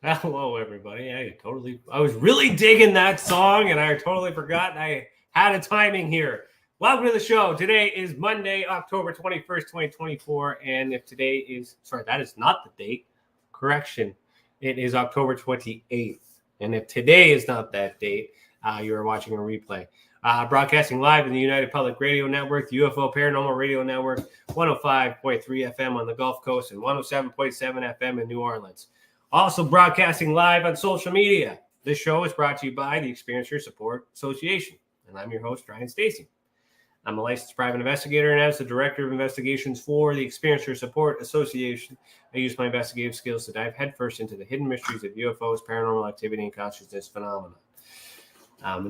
Hello, everybody. I was really digging that song, and I totally forgot I had a timing here. Welcome to the show. Today is Monday, October 21st, 2024. And if today is, that is not the date. Correction. It is October 28th. And if today is not that date, you are watching a replay. Broadcasting live in the United Public Radio Network, the UFO Paranormal Radio Network, 105.3 FM on the Gulf Coast, and 107.7 FM in New Orleans. Also broadcasting live on social media. This show is brought to you by the Experiencer Support Association, and I'm your host, Ryan Stacey. I'm a licensed private investigator, and as the Director of Investigations for the Experiencer Support Association, I use my investigative skills to dive headfirst into the hidden mysteries of UFOs, paranormal activity, and consciousness phenomena.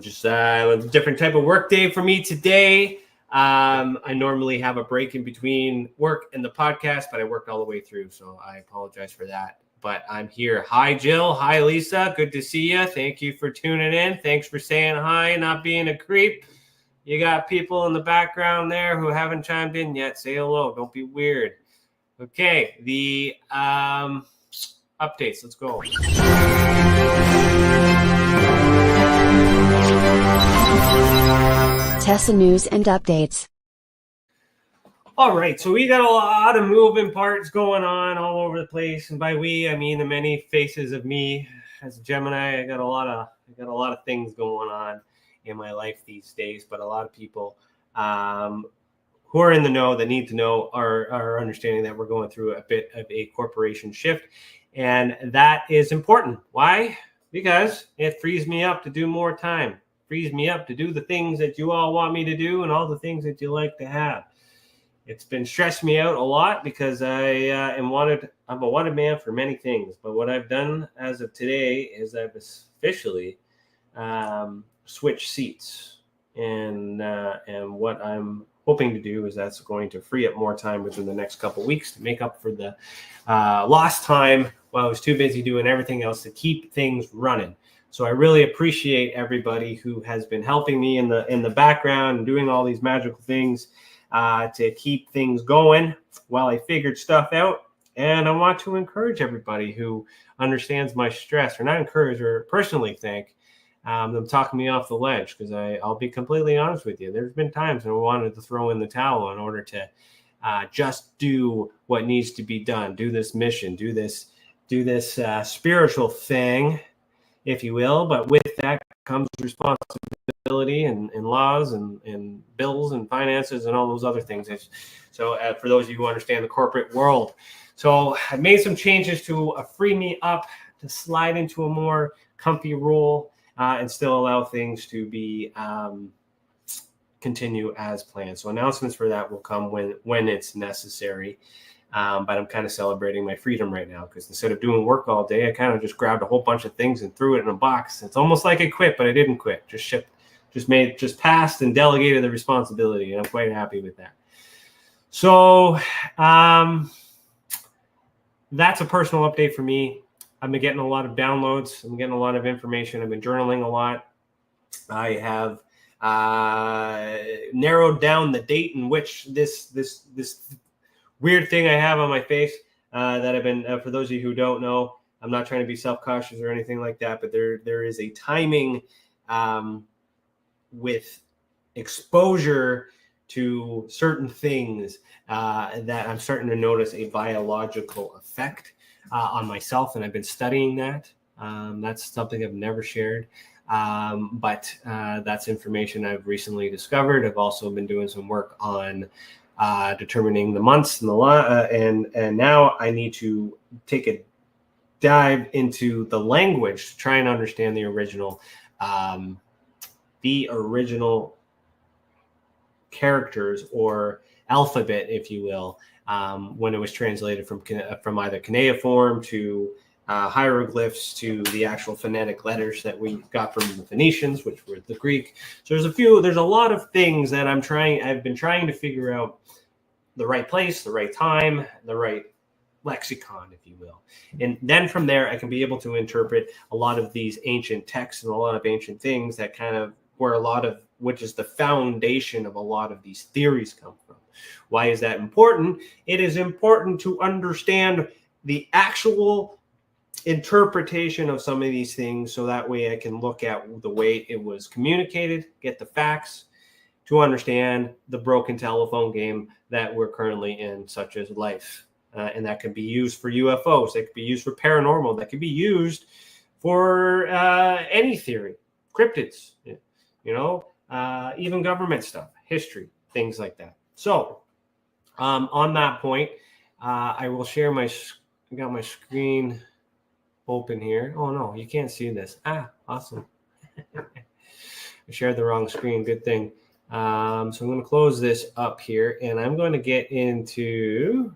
Just a different type of work day for me today. I normally have a break in between work and the podcast, but I worked all the way through, so I apologize for that. But I'm here. Hi, Jill. Hi, Lisa. Good to see you. Thank you for tuning in. Thanks for saying hi, not being a creep. You got people in the background there who haven't chimed in yet. Say hello. Don't be weird. Okay, the updates. Let's go. Tessa News and Updates. All right, so we got a lot of moving parts going on all over the place, and by we, I mean the many faces of me as a Gemini. I got a lot of things going on in my life these days, but a lot of people who are in the know, that need to know, are understanding that we're going through a bit of a corporation shift, and that is important. Why? Because it frees me up to do more time, frees me up to do the things that you all want me to do and all the things that you like to have. It's been stressing me out a lot because I'm a wanted man for many things. But what I've done as of today is I've officially switched seats. And what I'm hoping to do is that's going to free up more time within the next couple of weeks to make up for the lost time while I was too busy doing everything else to keep things running. So I really appreciate everybody who has been helping me in the background and doing all these magical things to keep things going while I figured stuff out. And I want to encourage everybody who understands my stress, or not encourage, or personally thank them talking me off the ledge, because I'll be completely honest with you. There's been times when I wanted to throw in the towel in order to just do what needs to be done, do this mission, do this spiritual thing, if you will. But with that comes responsibility and laws and bills and finances and all those other things. So for those of you who understand the corporate world. So I made some changes to free me up to slide into a more comfy role and still allow things to be continue as planned. So announcements for that will come when it's necessary. But I'm kind of celebrating my freedom right now, because instead of doing work all day, I kind of just grabbed a whole bunch of things and threw it in a box. It's almost like I quit, but I didn't quit. Just passed and delegated the responsibility, and I'm quite happy with that. So that's a personal update for me. I've been getting a lot of downloads. I'm getting a lot of information. I've been journaling a lot. I have narrowed down the date in which this weird thing I have on my face that I've been, for those of you who don't know, I'm not trying to be self-cautious or anything like that, but there is a timing with exposure to certain things that I'm starting to notice a biological effect on myself, and I've been studying that. That's something I've never shared, but that's information I've recently discovered. I've also been doing some work on determining the months and and now I need to take a dive into the language to try and understand the original characters, or alphabet, if you will, when it was translated from either cuneiform to hieroglyphs to the actual phonetic letters that we got from the Phoenicians, which were the Greek. So there's a lot of things that I've been trying to figure out the right place, the right time, the right lexicon, if you will. And then from there, I can be able to interpret a lot of these ancient texts and a lot of ancient things that kind of where which is the foundation of a lot of these theories come from. Why is that important? It is important to understand the actual interpretation of some of these things, so that way I can look at the way it was communicated, get the facts to understand the broken telephone game that we're currently in, such as life. And that can be used for UFOs, that could be used for paranormal, that could be used for any theory, cryptids, even government stuff, history, things like that. So on that point, I will share I got my screen open here. Oh no, you can't see this. Awesome. I shared the wrong screen. Good thing. So I'm going to close this up here, and I'm going to get into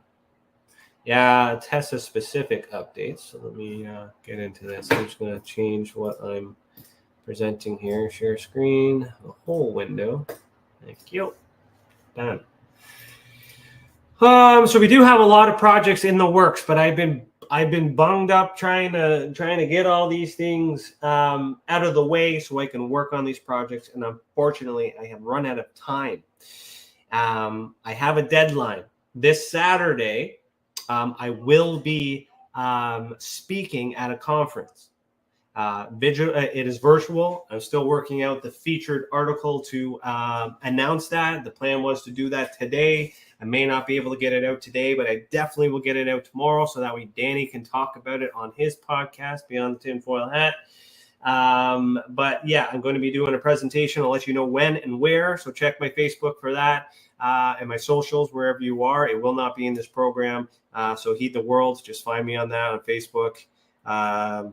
Tessa specific updates. So let me get into this. I'm just going to change what I'm presenting here. Share screen, the whole window. Thank you. Done. So we do have a lot of projects in the works, but I've been bunged up trying to get all these things out of the way so I can work on these projects. And unfortunately, I have run out of time. I have a deadline this Saturday. I will be speaking at a conference. It is virtual. I'm still working out the featured article to announce that. The plan was to do that today. I may not be able to get it out today, but I definitely will get it out tomorrow, so that way Danny can talk about it on his podcast, Beyond the Tinfoil Hat. But yeah, I'm going to be doing a presentation. I'll let you know when and where, so check my Facebook for that, and my socials, wherever you are. It will not be in this program, so Heed the World. Just find me on that on Facebook. I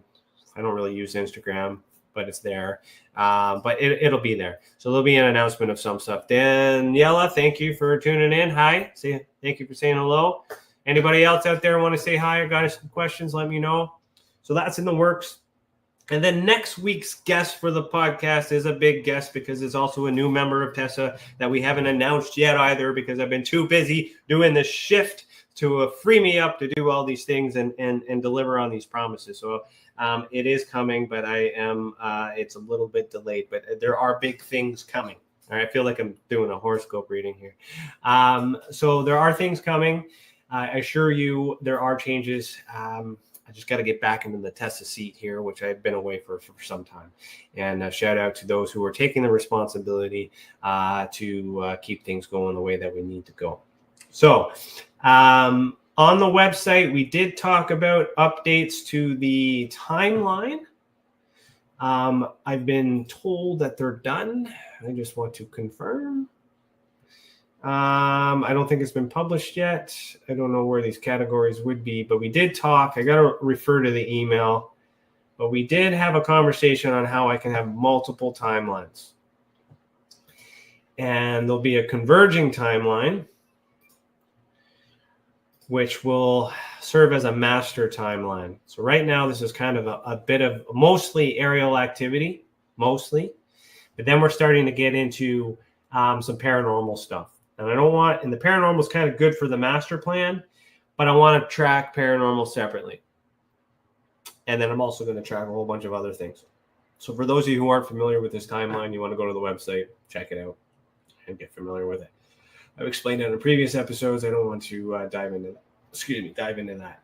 don't really use Instagram, but it's there. But it'll be there. So there'll be an announcement of some stuff. Daniela, thank you for tuning in. Hi. Thank you for saying hello. Anybody else out there want to say hi or got some questions, let me know. So that's in the works. And then next week's guest for the podcast is a big guest, because it's also a new member of Tessa that we haven't announced yet either, because I've been too busy doing this shift to free me up to do all these things and deliver on these promises. So it is coming, but it's a little bit delayed, but there are big things coming. All right, I feel like I'm doing a horoscope reading here. So there are things coming. I assure you there are changes. I just got to get back into the Tessa seat here, which I've been away for some time. And shout out to those who are taking the responsibility to keep things going the way that we need to go. So on the website, we did talk about updates to the timeline. I've been told that they're done. I just want to confirm. I don't think it's been published yet. I don't know where these categories would be, but we did talk. I got to refer to the email, but we did have a conversation on how I can have multiple timelines. And there'll be a converging timeline, which will serve as a master timeline. So right now, this is kind of a bit of mostly aerial activity, but then we're starting to get into some paranormal stuff. And and the paranormal is kind of good for the master plan, but I want to track paranormal separately. And then I'm also going to track a whole bunch of other things. So for those of you who aren't familiar with this timeline, you want to go to the website, check it out, and get familiar with it. I've explained it in previous episodes. I don't want to dive into that.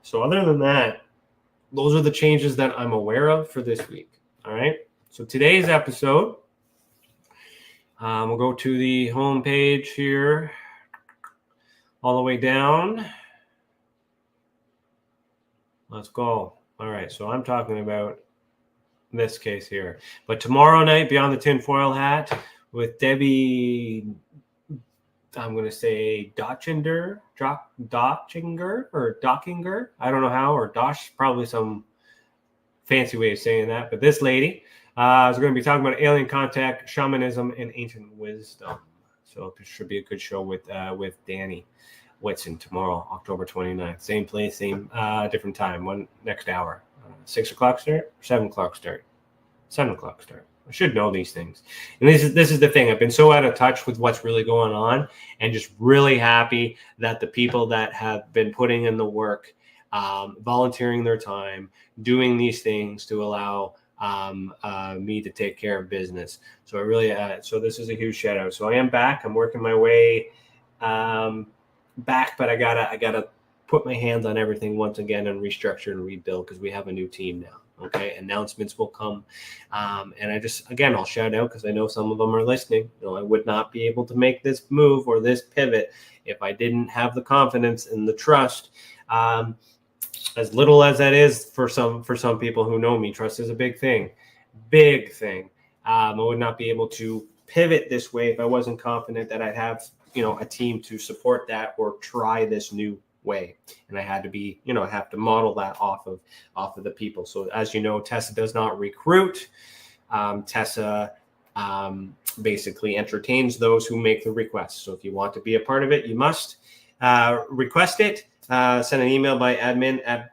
So other than that, those are the changes that I'm aware of for this week. All right. So today's episode, we'll go to the home page here, all the way down. Let's go. All right. So I'm talking about this case here. But tomorrow night, Beyond the Tinfoil Hat with Debbie, I'm going to say Dochinger, or Dockinger. I don't know how, or Dosh, probably some fancy way of saying that. But this lady is going to be talking about alien contact, shamanism, and ancient wisdom. So it should be a good show with Danny Whitson tomorrow, October 29th. Same place, same different time, next hour. 6 o'clock start, 7 o'clock start. 7 o'clock start. I should know these things. And this is the thing. I've been so out of touch with what's really going on, and just really happy that the people that have been putting in the work, volunteering their time, doing these things to allow me to take care of business. So I really, so this is a huge shout out. So I am back. I'm working my way back, but I gotta put my hands on everything once again and restructure and rebuild because we have a new team now. Okay, announcements will come, and I'll shout out because I know some of them are listening. I would not be able to make this move or this pivot if I didn't have the confidence and the trust. As little as that is for some people who know me, trust is a big thing. I would not be able to pivot this way if I wasn't confident that I'd have a team to support that or try this new way. And I had to be, I have to model that off of the people. So as you know, Tessa does not recruit. Tessa basically entertains those who make the request. So if you want to be a part of it, you must request it. Send an email by admin at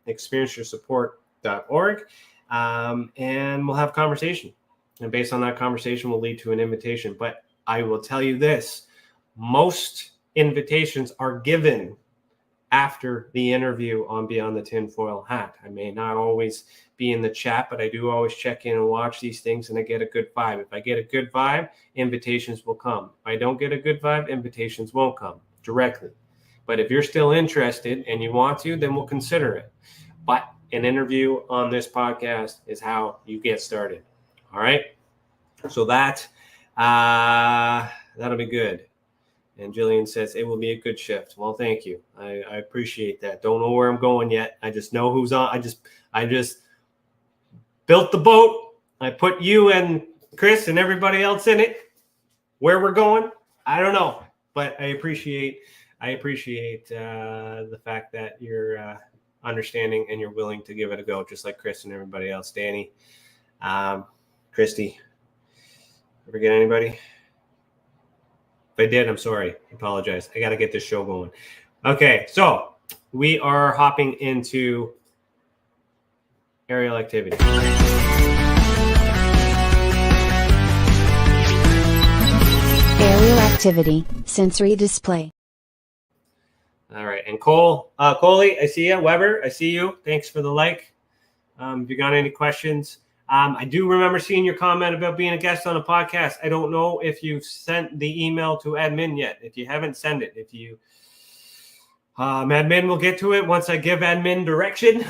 experienceyoursupport.org, and we'll have conversation. And based on that conversation, will lead to an invitation. But I will tell you this: most invitations are given after the interview on Beyond the Tinfoil Hat. I may not always be in the chat, but I do always check in and watch these things, and I get a good vibe. If I get a good vibe, invitations will come. If I don't get a good vibe, invitations won't come directly. But if you're still interested and you want to, then we'll consider it. But an interview on this podcast is how you get started. All right? So that'll be good. And Jillian says, it will be a good shift. Well, thank you. I appreciate that. Don't know where I'm going yet. I just know who's on. I just built the boat. I put you and Chris and everybody else in it. Where we're going, I don't know. But I appreciate the fact that you're understanding and you're willing to give it a go, just like Chris and everybody else. Danny, Christy, forget anybody? If I did, I'm sorry. I apologize. I got to get this show going. Okay, so we are hopping into aerial activity. Aerial activity, sensory display. All right, and Coley, I see you. Weber, I see you. Thanks for the like. If you got any questions, I do remember seeing your comment about being a guest on a podcast. I don't know if you've sent the email to admin yet. If you haven't, send it. If you, admin will get to it once I give admin direction.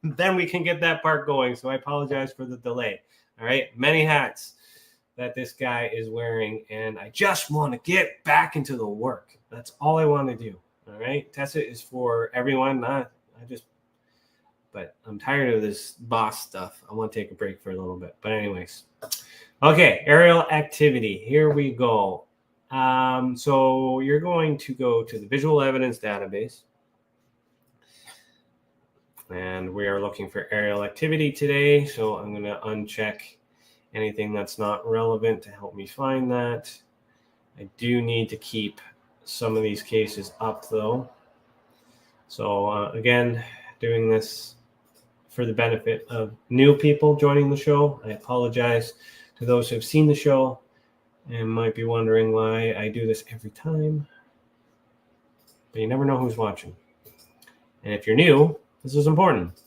Then we can get that part going. So I apologize for the delay. All right, many hats that this guy is wearing, and I just want to get back into the work. That's all I want to do. All right, Tessa is for everyone. But I'm tired of this boss stuff. I want to take a break for a little bit. But anyways, okay, aerial activity. Here we go. So you're going to go to the visual evidence database. And we are looking for aerial activity today. So I'm going to uncheck anything that's not relevant to help me find that. I do need to keep some of these cases up, though. So again, doing this for the benefit of new people joining the show. I apologize to those who have seen the show and might be wondering why I do this every time. But you never know who's watching. And if you're new, this is important.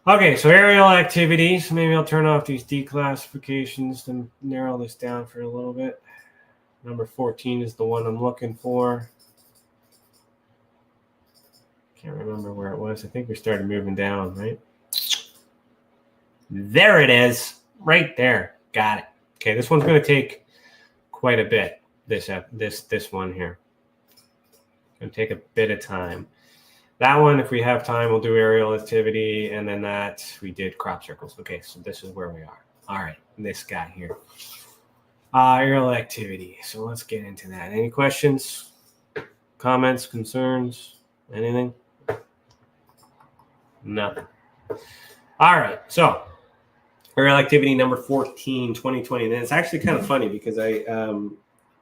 Okay, so aerial activities. Maybe I'll turn off these declassifications to narrow this down for a little bit. Number 14 is the one I'm looking for. Can't remember where it was. I think we started moving down, right? There it is. Right there. Got it. Okay, this one's going to take quite a bit, this one here. Going to take a bit of time. That one, if we have time, we'll do aerial activity, and then that we did crop circles. Okay, so this is where we are. All right, this guy here. Aerial activity. So let's get into that. Any questions, comments, concerns, anything? Nothing. All right. So aerial activity number 14, 2020. And it's actually kind of funny because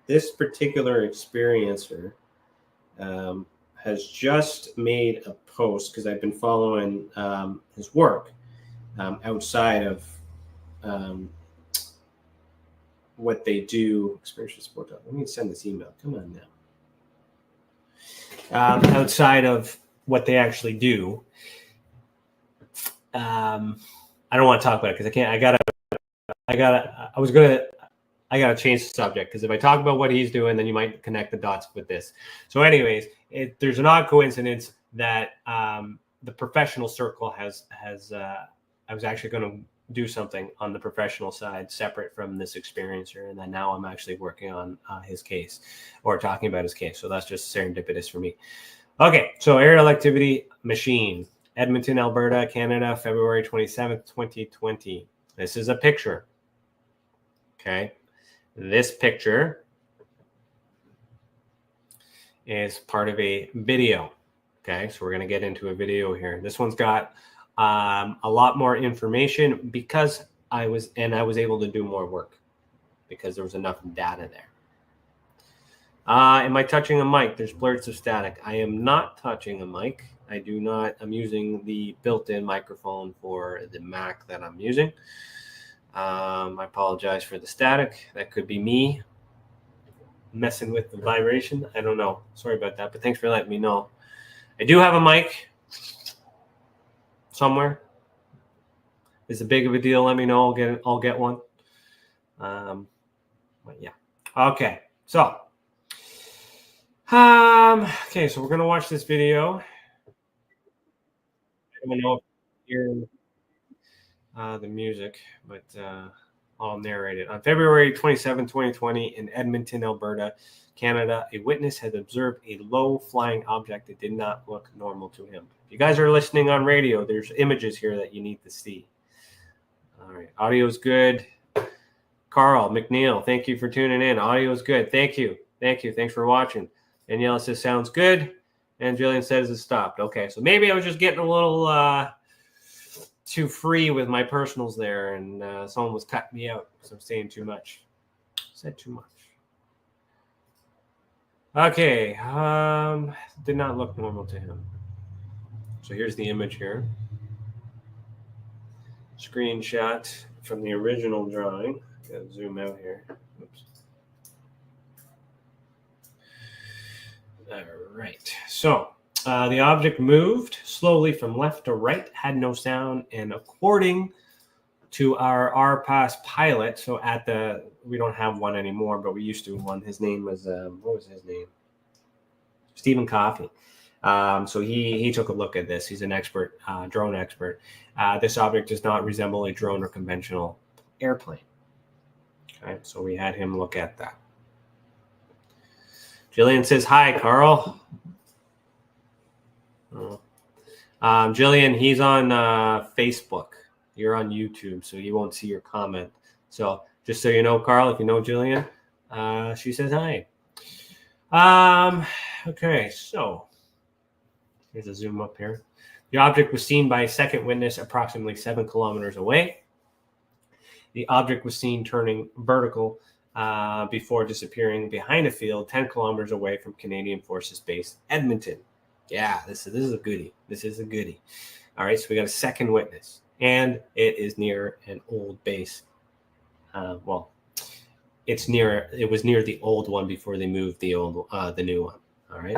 this particular experiencer has just made a post because I've been following his work outside of what they do. Experiential support. Let me send this email. Come on now. Outside of what they actually do. I don't want to talk about it because I can't. I was gonna I got to change the subject because if I talk about what he's doing, then you might connect the dots with this. So anyways, there's an odd coincidence that the professional circle has I was actually going to do something on the professional side separate from this experiencer. And then now I'm actually working on his case or talking about his case. So that's just serendipitous for me. Okay. So aerial activity machine, Edmonton, Alberta, Canada, February 27th, 2020. This is a picture. Okay. This picture is part of a video. Okay. So we're going to get into a video here. This one's got a lot more information because I was able to do more work because there was enough data there. Am I touching a mic? There's blurts of static. I am not touching a mic. I do not. I'm using the built-in microphone for the Mac that I'm using. I apologize for the static. That could be me messing with the vibration. I don't know. Sorry about that, but thanks for letting me know. I do have a mic somewhere. Is it big of a deal? Let me know. I'll get one. But yeah. Okay. So, okay. So we're gonna watch this video. I don't know if you hear the music, but I'll narrate it. On February 27, 2020, in Edmonton, Alberta, Canada, a witness had observed a low-flying object that did not look normal to him. If you guys are listening on radio, there's images here that you need to see. All right, audio's good. Carl McNeil, thank you for tuning in. Audio's good. Thank you. Thanks for watching. Danielle says sounds good, and Jillian says it stopped. Okay, so maybe I was just getting a little too free with my personals there, and someone was cutting me out because I'm saying too much. Said too much. Okay, did not look normal to him. So here's the image here. Screenshot from the original drawing. Gotta zoom out here. Oops. All right. So the object moved slowly from left to right, had no sound, and according to our RPAS pilot, so we don't have one anymore, but we used to one. His name was what was his name? Stephen Coffey. So he took a look at this. He's an expert, drone expert. This object does not resemble a drone or conventional airplane. Okay, so we had him look at that. Jillian says, hi, Carl. Oh. Jillian, he's on Facebook. You're on YouTube, so you won't see your comment. So just so you know, Carl, if you know Jillian, she says hi. Okay, so here's a zoom up here. The object was seen by a second witness approximately 7 kilometers away. The object was seen turning vertical before disappearing behind a field 10 kilometers away from Canadian Forces Base, Edmonton. Yeah, this is a goodie. This is a goodie. All right, so we got a second witness, and it is near an old base. Well, it was near the old one before they moved the new one. All right.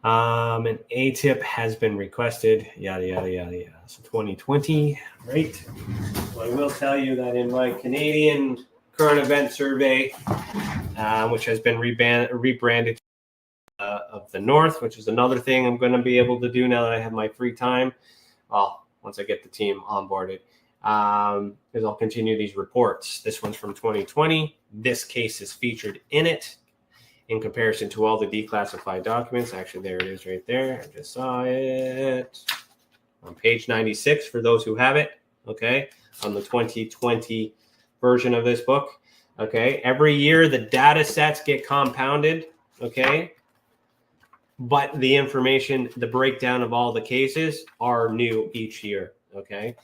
An ATIP has been requested, yada, yada, yada, yada. So 2020, right? So I will tell you that in my Canadian current event survey, which has been rebranded of the North, which is another thing I'm going to be able to do now that I have my free time. Well, once I get the team onboarded, is I'll continue these reports. This one's from 2020. This case is featured in it. In comparison to all the declassified documents. Actually, there it is right there. I just saw it on page 96 for those who have it, okay, on the 2020 version of this book, okay. Every year, the data sets get compounded, okay, but the information, the breakdown of all the cases are new each year, okay.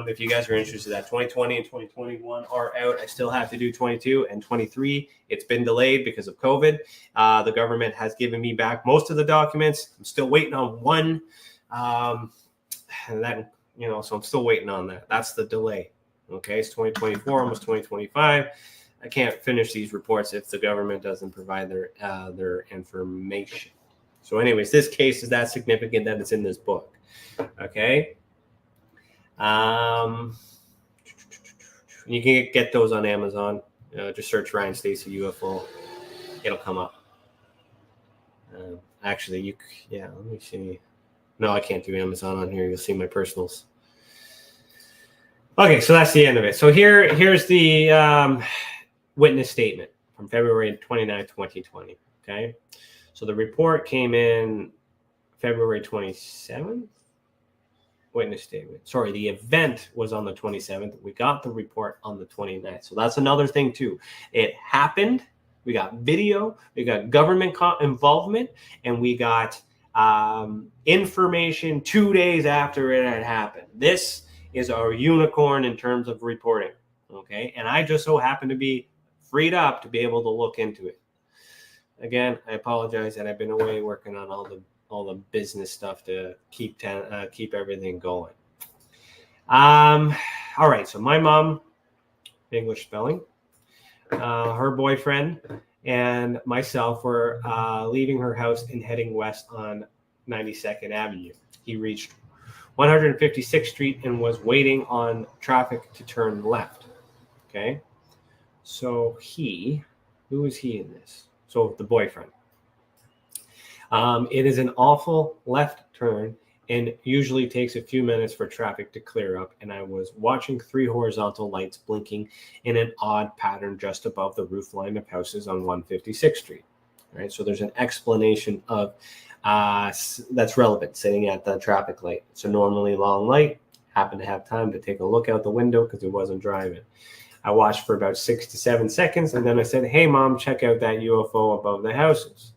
If you guys are interested, that 2020 and 2021 are out. I still have to do 22 and 23. It's been delayed because of COVID. The government has given me back most of the documents. I'm still waiting on one. So I'm still waiting on that. That's the delay. Okay, it's 2024, almost 2025. I can't finish these reports if the government doesn't provide their information. So anyways, this case is that significant that it's in this book. Okay. You can get those on Amazon. Just search Ryan Stacey UFO. It'll come up. Actually, let me see. No, I can't do Amazon on here. You'll see my personals. Okay, so that's the end of it. So here's the witness statement from February 29th, 2020. Okay, so the report came in February 27th. Witness statement. Sorry, the event was on the 27th. We got the report on the 29th. So that's another thing too. It happened. We got video. We got government involvement, and we got information 2 days after it had happened. This is our unicorn in terms of reporting. Okay, and I just so happen to be freed up to be able to look into it. Again, I apologize that I've been away working on all the business stuff to keep everything going. All right, so my mom, English spelling, her boyfriend and myself were leaving her house and heading west on 92nd Avenue. He reached 156th Street and was waiting on traffic to turn left. Okay, so who is he in this? So the boyfriend. It is an awful left turn and usually takes a few minutes for traffic to clear up. And I was watching 3 horizontal lights blinking in an odd pattern just above the roof line of houses on 156th Street. All right, so there's an explanation of that's relevant sitting at the traffic light. It's a normally long light. Happened to have time to take a look out the window because it wasn't driving. I watched for about 6 to 7 seconds, and then I said, "Hey, Mom, check out that UFO above the houses."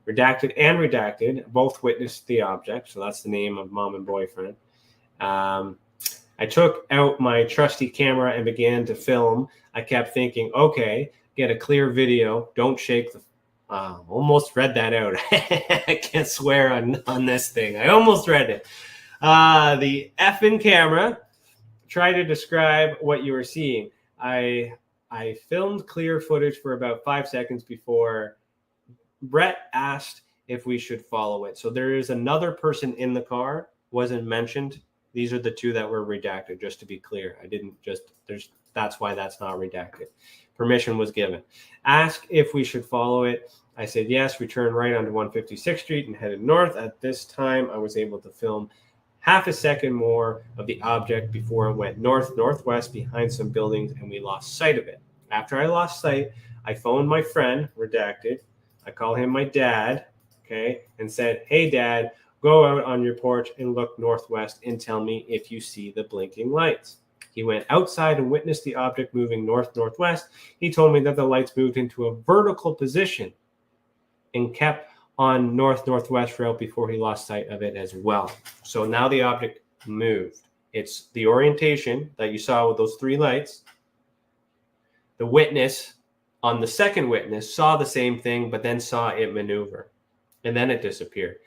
Redacted and redacted both witnessed the object. So that's the name of mom and boyfriend. I took out my trusty camera and began to film. I kept thinking, okay, get a clear video. Don't shake the... almost read that out. I can't swear on this thing. I almost read it. The effing camera. Try to describe what you were seeing. I filmed clear footage for about 5 seconds before Brett asked if we should follow it. So there is another person in the car, wasn't mentioned. These are the 2 that were redacted, just to be clear. That's why that's not redacted. Permission was given. Ask if we should follow it. I said yes. We turned right onto 156th Street and headed north. At this time, I was able to film half a second more of the object before it went northwest behind some buildings, and we lost sight of it. After I lost sight, I phoned my friend, redacted. I call him my dad, okay, and said, "Hey, Dad, go out on your porch and look northwest and tell me if you see the blinking lights." He went outside and witnessed the object moving northwest. He told me that the lights moved into a vertical position and kept on northwest route before he lost sight of it as well. So now the object moved. It's the orientation that you saw with those 3 lights. The witness... on the second witness saw the same thing, but then saw it maneuver, and then it disappeared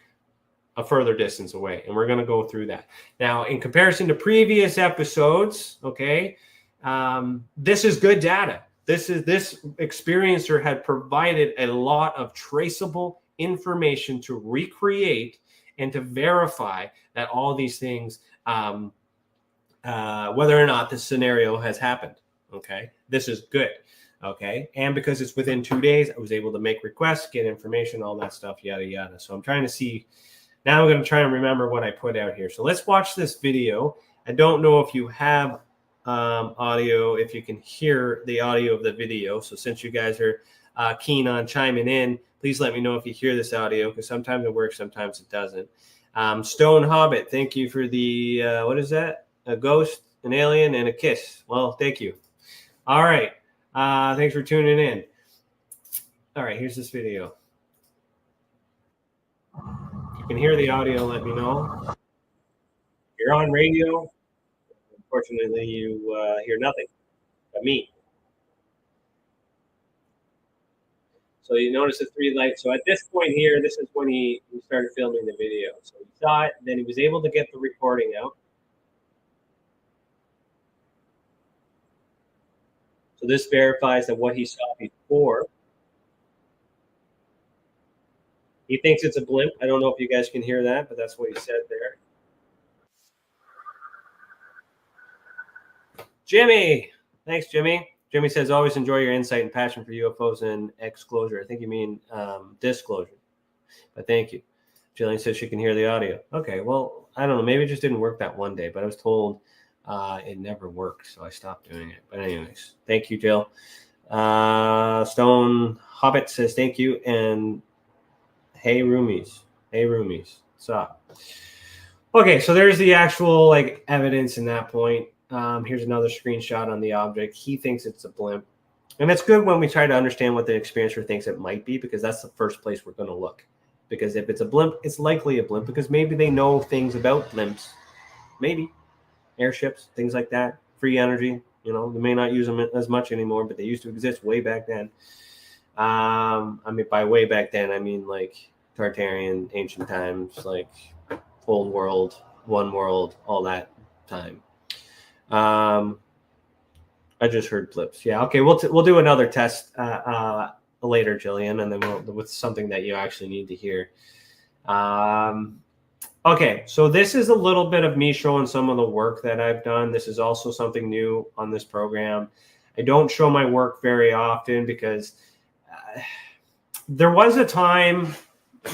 a further distance away. And we're going to go through that. Now, in comparison to previous episodes, okay, this is good data. This experiencer had provided a lot of traceable information to recreate and to verify that all these things, whether or not the scenario has happened. Okay, this is good. Okay, and because it's within 2 days, I was able to make requests, get information, all that stuff, yada, yada. So I'm trying to see, now I'm going to try and remember what I put out here. So let's watch this video. I don't know if you have audio, if you can hear the audio of the video. So since you guys are keen on chiming in, please let me know if you hear this audio, because sometimes it works, sometimes it doesn't. Stone Hobbit, thank you for the, what is that? A ghost, an alien, and a kiss. Well, thank you. All right. Thanks for tuning in. All right, here's this video. If you can hear the audio, let me know. If you're on radio, unfortunately, you hear nothing but me. So you notice the 3 lights. So at this point here, this is when he started filming the video. So he saw it, and then he was able to get the recording out. So this verifies that what he saw before. He thinks it's a blimp. I don't know if you guys can hear that, but that's what he said there. Jimmy, Thanks, Jimmy. Jimmy says, always enjoy your insight and passion for UFOs and disclosure. I think you mean disclosure. But thank you. Jillian says she can hear the audio. Okay, well, I don't know. Maybe it just didn't work that one day, but I was told it never worked, so I stopped doing it. But anyways, thank you, Jill. Stone Hobbit says thank you. And hey, roomies. Hey, roomies. What's up? Okay, so there's the actual like evidence in that point. Here's another screenshot on the object. He thinks it's a blimp. And it's good when we try to understand what the experiencer thinks it might be, because that's the first place we're going to look. Because if it's a blimp, it's likely a blimp, because maybe they know things about blimps. Maybe. Airships, things like that. Free energy. You know, they may not use them as much anymore, but they used to exist way back then. I mean, by way back then, I mean like Tartarian, ancient times, like old world, one world, all that time. I just heard blips. Yeah. Okay. We'll do another test later, Jillian, and then with something that you actually need to hear. Okay. So this is a little bit of me showing some of the work that I've done. This is also something new on this program. I don't show my work very often because there was a time,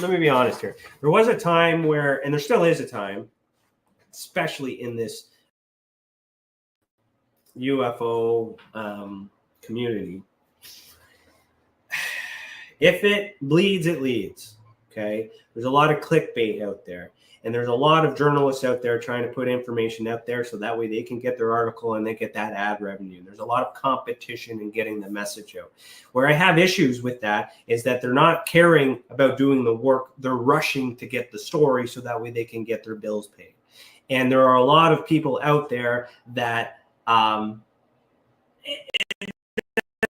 let me be honest here. There was a time where, and there still is a time, especially in this UFO community. If it bleeds, it leads. Okay. There's a lot of clickbait out there. And there's a lot of journalists out there trying to put information out there so that way they can get their article and they get that ad revenue. There's a lot of competition in getting the message out. Where I have issues with that is that they're not caring about doing the work. They're rushing to get the story so that way they can get their bills paid. And there are a lot of people out there that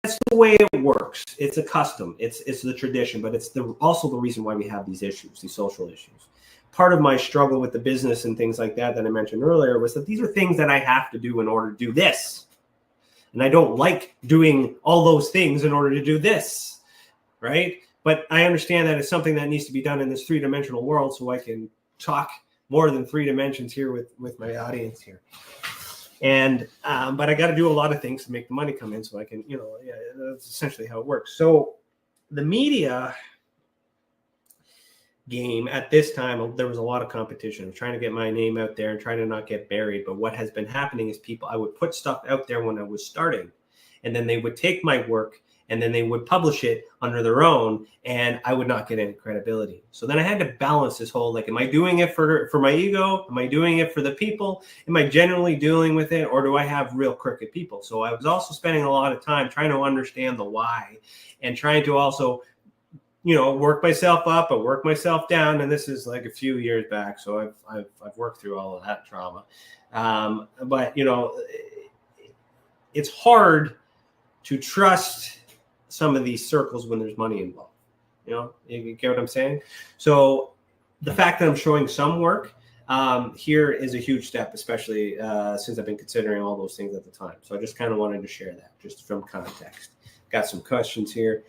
that's the way it works. It's a custom. It's the tradition, but it's also the reason why we have these issues, these social issues. Part of my struggle with the business and things like that I mentioned earlier was that these are things that I have to do in order to do this. And I don't like doing all those things in order to do this, right? But I understand that it's something that needs to be done in this three-dimensional world so I can talk more than three dimensions here with my audience here. And but I got to do a lot of things to make the money come in so I can, yeah, that's essentially how it works. So the media game at this time, there was a lot of competition. I'm trying to get my name out there and trying to not get buried. But what has been happening is I would put stuff out there when I was starting, and then they would take my work and then they would publish it under their own, and I would not get any credibility. So then I had to balance this whole, like, am I doing it for my ego? Am I doing it for the people? Am I genuinely dealing with it? Or do I have real crooked people? So I was also spending a lot of time trying to understand the why and trying to also, work myself up and work myself down. And this is like a few years back. So I've worked through all of that trauma. But, it's hard to trust some of these circles when there's money involved. You get what I'm saying? So the fact that I'm showing some work here is a huge step, especially since I've been considering all those things at the time. So I just kind of wanted to share that just from context. Got some questions here.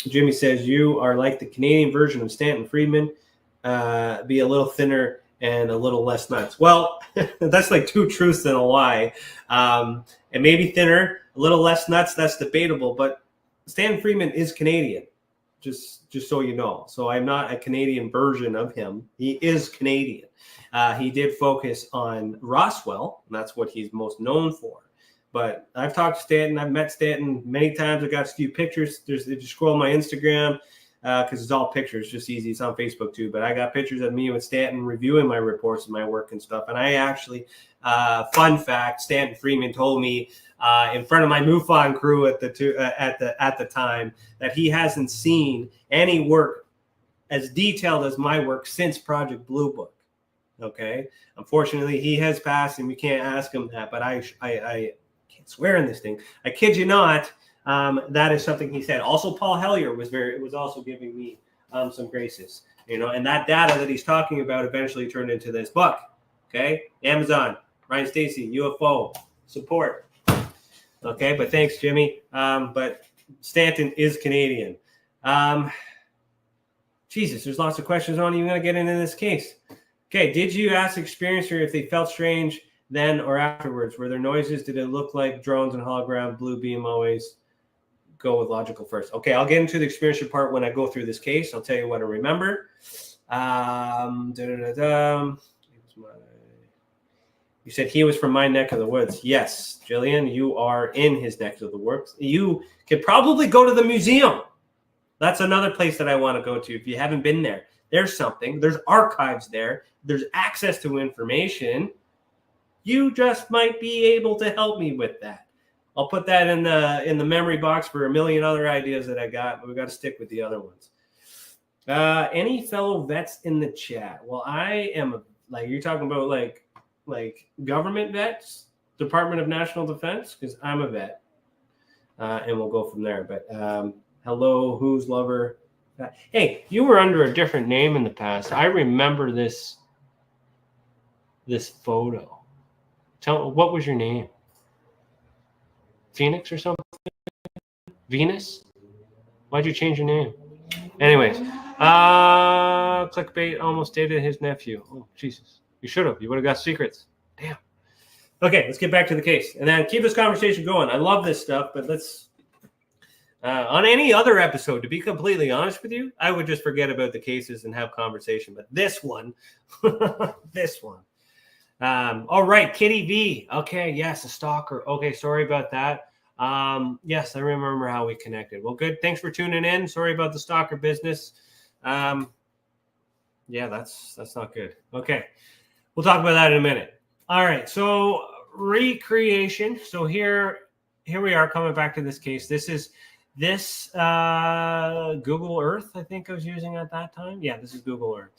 Jimmy says, you are like the Canadian version of Stanton Friedman, be a little thinner and a little less nuts. Well, that's like two truths and a lie. And maybe thinner, a little less nuts, that's debatable. But Stanton Friedman is Canadian, just so you know. So I'm not a Canadian version of him. He is Canadian. He did focus on Roswell, and that's what he's most known for. But I've talked to Stanton. I've met Stanton many times. I've got a few pictures. If you scroll my Instagram, because it's all pictures, just easy. It's on Facebook too. But I got pictures of me with Stanton reviewing my reports and my work and stuff. And I actually, fun fact, Stanton Friedman told me in front of my MUFON crew at the time that he hasn't seen any work as detailed as my work since Project Blue Book. Okay, unfortunately, he has passed, and we can't ask him that. But I can't swear in this thing. I kid you not. That is something he said. Also, Paul Hellyer was also giving me some graces, and that data that he's talking about eventually turned into this book. Okay, Amazon, Ryan Stacey, UFO support. Okay, but thanks, Jimmy. But Stanton is Canadian. Jesus, there's lots of questions. I'm not even going to get into this case. Okay, did you ask the experiencer if they felt strange then or afterwards? Were there noises? Did it look like drones and hologram? Blue beam always go with logical first. Okay, I'll get into the experience part when I go through this case. I'll tell you what I remember. You said he was from my neck of the woods. Yes, Jillian, you are in his neck of the woods. You could probably go to the museum. That's another place that I want to go to. If you haven't been there, there's something. There's archives there. There's access to information. You just might be able to help me with that. I'll put that in the memory box for a million other ideas that I got, but we got to stick with the other ones. Any fellow vets in the chat? Well, I am like, you're talking about like government vets, Department of National Defense, because I'm a vet, and we'll go from there. But hello, who's lover? Hey, you were under a different name in the past. I remember this photo. Tell what was your name? Phoenix or something? Venus? Why'd you change your name? Anyways, clickbait almost dated his nephew. Oh, Jesus. You should have. You would have got secrets. Damn. Okay, let's get back to the case. And then keep this conversation going. I love this stuff, but let's... on any other episode, to be completely honest with you, I would just forget about the cases and have conversation. But this one, this one. All right, Kitty V. Okay, yes, a stalker. Okay, sorry about that. Yes, I remember how we connected. Well, good. Thanks for tuning in. Sorry about the stalker business. Yeah, that's not good. Okay, we'll talk about that in a minute. All right, so recreation. So here we are coming back to this case. This is Google Earth, I think I was using at that time. Yeah, this is Google Earth.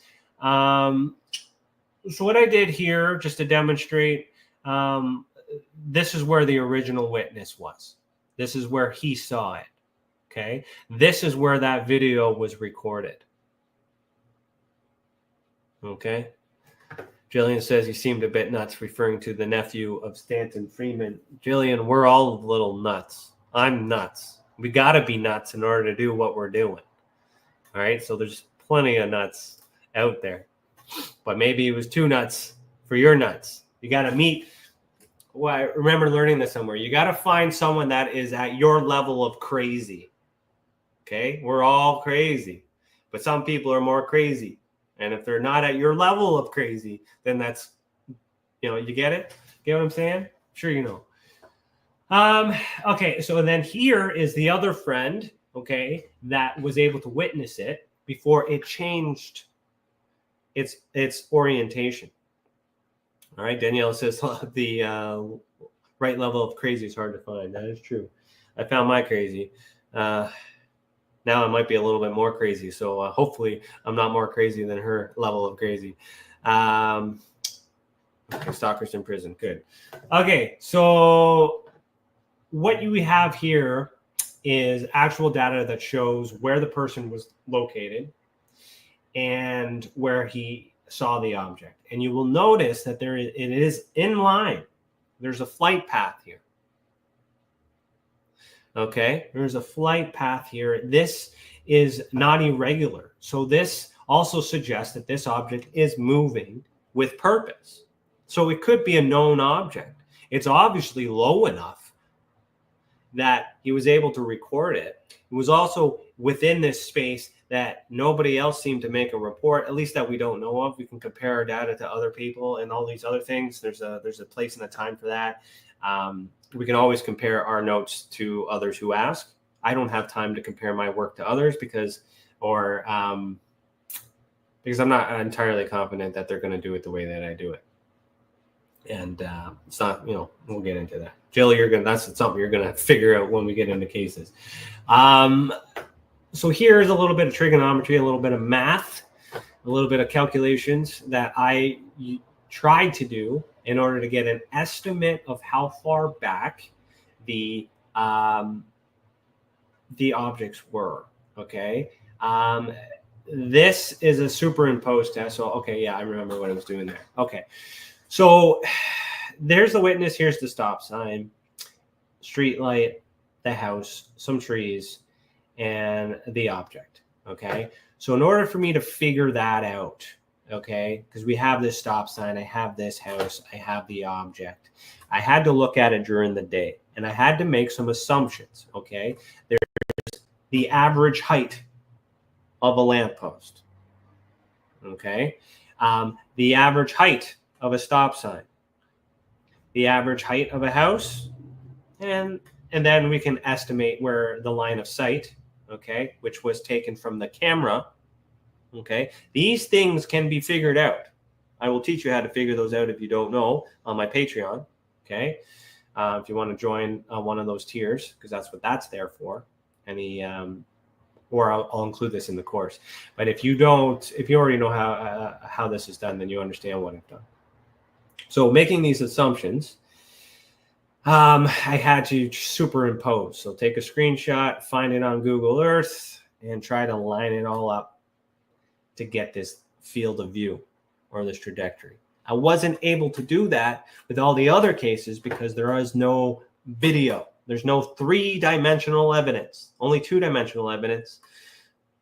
So what I did here, just to demonstrate, this is where the original witness was. This is where he saw it. Okay. This is where that video was recorded. Okay. Jillian says he seemed a bit nuts, referring to the nephew of Stanton Freeman. Jillian, we're all a little nuts. I'm nuts. We got to be nuts in order to do what we're doing. All right. So there's plenty of nuts out there. But maybe it was too nuts for your nuts. You got to meet. Well, I remember learning this somewhere. You got to find someone that is at your level of crazy. Okay? We're all crazy. But some people are more crazy. And if they're not at your level of crazy, then that's, you get it? Get what I'm saying? Sure you know. Okay, so then here is the other friend, okay, that was able to witness it before it changed its orientation. All right, Danielle says the right level of crazy is hard to find. That is true. I found my crazy. Now I might be a little bit more crazy, so hopefully I'm not more crazy than her level of crazy. Okay, stalkers in prison. Good. Okay, so what you have here is actual data that shows where the person was located and where he saw the object. And you will notice that it is in line. There's a flight path here. Okay, there's a flight path here. This is not irregular. So this also suggests that this object is moving with purpose. So it could be a known object. It's obviously low enough that he was able to record it. It was also within this space that nobody else seemed to make a report, at least that we don't know of. We can compare our data to other people and all these other things. There's a place and a time for that. We can always compare our notes to others who ask. I don't have time to compare my work to others because I'm not entirely confident that they're going to do it the way that I do it. And it's not, we'll get into that. Jill, that's something you're going to figure out when we get into cases. So here's a little bit of trigonometry, a little bit of math, a little bit of calculations that I tried to do in order to get an estimate of how far back the objects were. Okay. This is a superimposed test. So, okay. Yeah, I remember what I was doing there. Okay. So there's the witness. Here's the stop sign, street light, the house, some trees, and the object. Okay. So in order for me to figure that out, okay? Because we have this stop sign, I have this house, I have the object. I had to look at it during the day, and I had to make some assumptions, okay? There's the average height of a lamppost, okay? The average height of a stop sign, the average height of a house, and then we can estimate where the line of sight, okay, which was taken from the camera, okay? These things can be figured out. I will teach you how to figure those out if you don't know on my Patreon, okay? If you want to join one of those tiers, because that's what that's there for. Or I'll include this in the course. But if you already know how this is done, then you understand what I've done. So making these assumptions, I had to superimpose. So take a screenshot, find it on Google Earth, and try to line it all up to get this field of view or this trajectory. I wasn't able to do that with all the other cases because there is no video. There's no 3-dimensional evidence, only 2-dimensional evidence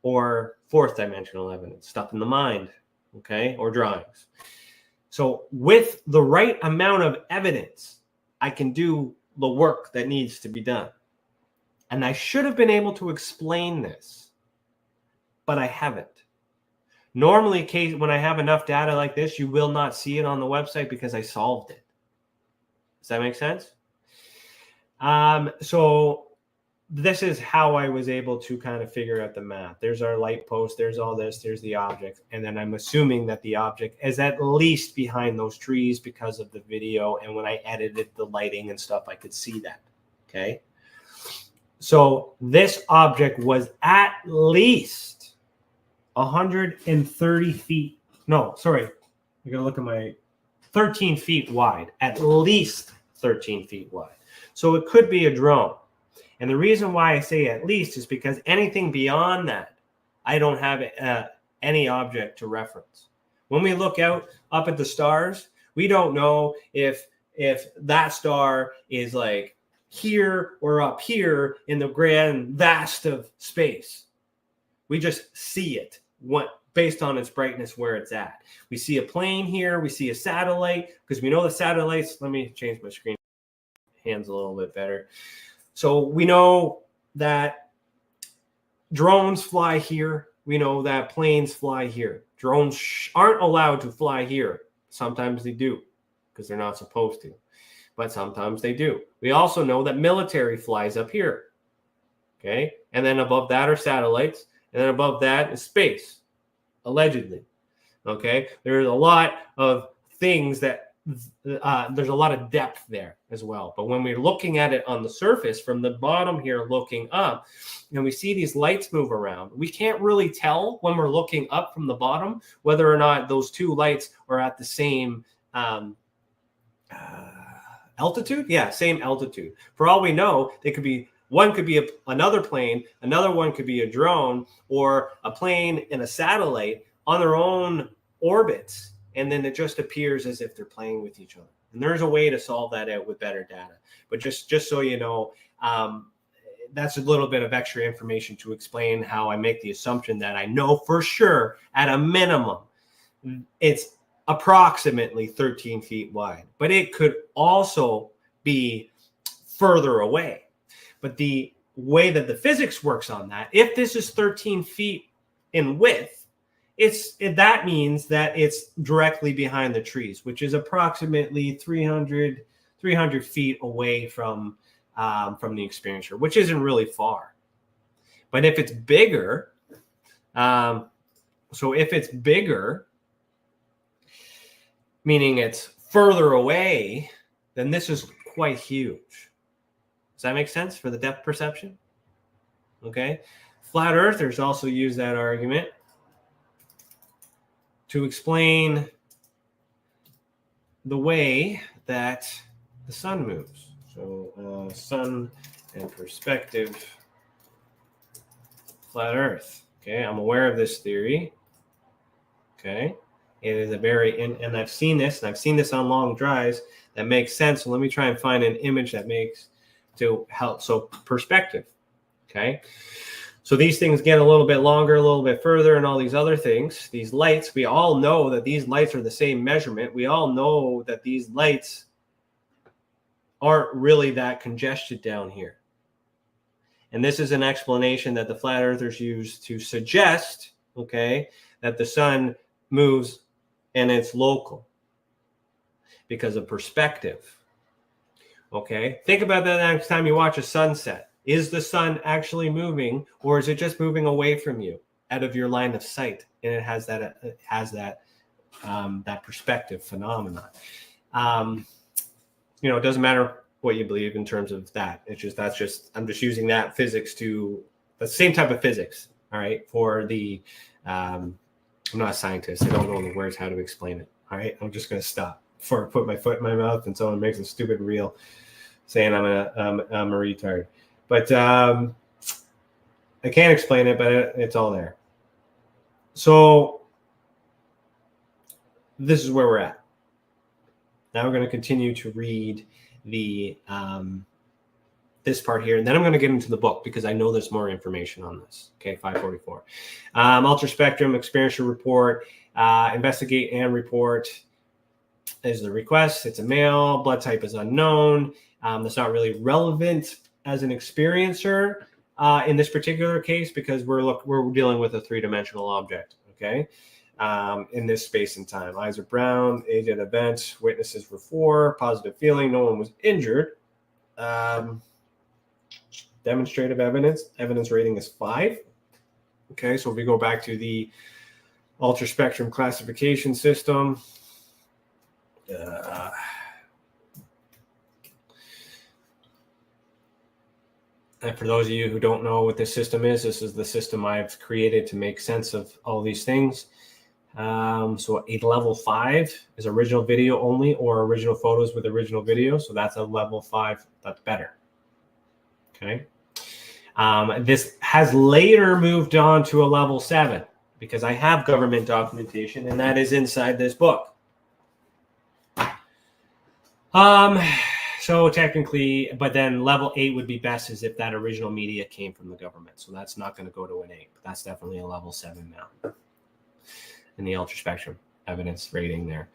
or 4th-dimensional evidence, stuff in the mind, okay, or drawings. So with the right amount of evidence, I can do the work that needs to be done. And I should have been able to explain this, but I haven't. Normally, when I have enough data like this, you will not see it on the website because I solved it. Does that make sense? So this is how I was able to kind of figure out the math. There's our light post, there's all this, there's the object. And then I'm assuming that the object is at least behind those trees because of the video. And when I edited the lighting and stuff, I could see that, okay? So this object was at least 130 feet. No, sorry. I gotta look at my 13 feet wide, at least 13 feet wide. So it could be a drone. And the reason why I say at least is because anything beyond that, I don't have any object to reference. When we look up at the stars, we don't know if that star is like here or up here in the grand vast of space. We just see it based on its brightness where it's at. We see a plane here. We see a satellite because we know the satellites. Let me change my screen hands a little bit better. So we know that drones fly here. We know that planes fly here. Drones aren't allowed to fly here. Sometimes they do because they're not supposed to, but sometimes they do. We also know that military flies up here. Okay. And then above that are satellites. And then above that is space, allegedly. Okay. There's a lot of things that there's a lot of depth there as well. But when we're looking at it on the surface from the bottom here, looking up, and we see these lights move around, we can't really tell when we're looking up from the bottom whether or not those two lights are at the same altitude. Yeah, same altitude. For all we know, they could be. One could be another plane, another one could be a drone, or a plane and a satellite on their own orbits, and then it just appears as if they're playing with each other. And there's a way to solve that out with better data. But just so you know, that's a little bit of extra information to explain how I make the assumption that I know for sure, at a minimum, it's approximately 13 feet wide. But it could also be further away. But the way that the physics works on that, if this is 13 feet in width, that means that it's directly behind the trees, which is approximately 300 feet away from the experiencer, which isn't really far. But if it's bigger, meaning it's further away, then this is quite huge. Does that make sense for the depth perception? Okay. Flat earthers also use that argument to explain the way that the sun moves. So sun and perspective, flat earth. Okay. I'm aware of this theory. Okay. It is and I've seen this, and I've seen this on long drives that makes sense. So let me try and find an image that makes to help. So perspective. Okay. So these things get a little bit longer, a little bit further, and all these other things. These lights, we all know that these lights are the same measurement. We all know that these lights aren't really that congested down here. And this is an explanation that the flat earthers use to suggest, okay, that the sun moves and it's local because of perspective. Okay, think about that next time you watch a sunset. Is the sun actually moving, or is it just moving away from you, out of your line of sight? And it has that that perspective phenomenon. It doesn't matter what you believe in terms of that. I'm just using that physics to the same type of physics. All right, for the I'm not a scientist. I don't know the words how to explain it. All right, I'm just going to stop before I put my foot in my mouth and someone makes a stupid reel saying I'm a retard. But I can't explain it, but it's all there. So this is where we're at. Now we're going to continue to read the this part here, and then I'm going to get into the book because I know there's more information on this. Okay, 544. Ultra spectrum experiential report. Investigate and report is the request. It's a male. Blood type is unknown. That's not really relevant as an experiencer in this particular case because we're dealing with a three-dimensional object. Okay, in this space and time. Eyes are brown. Age at event. Witnesses were 4. Positive feeling. No one was injured. Demonstrative evidence. Evidence rating is 5. Okay, so if we go back to the ultra spectrum classification system. And for those of you who don't know what this system is, this is the system I've created to make sense of all these things. So a level 5 is original video only or original photos with original video. So that's a level 5. That's better. Okay. This has later moved on to a level 7 because I have government documentation and that is inside this book. So technically, but then level 8 would be best as if that original media came from the government. So that's not going to go to an 8, but that's definitely a level 7 now in the ultra spectrum evidence rating there.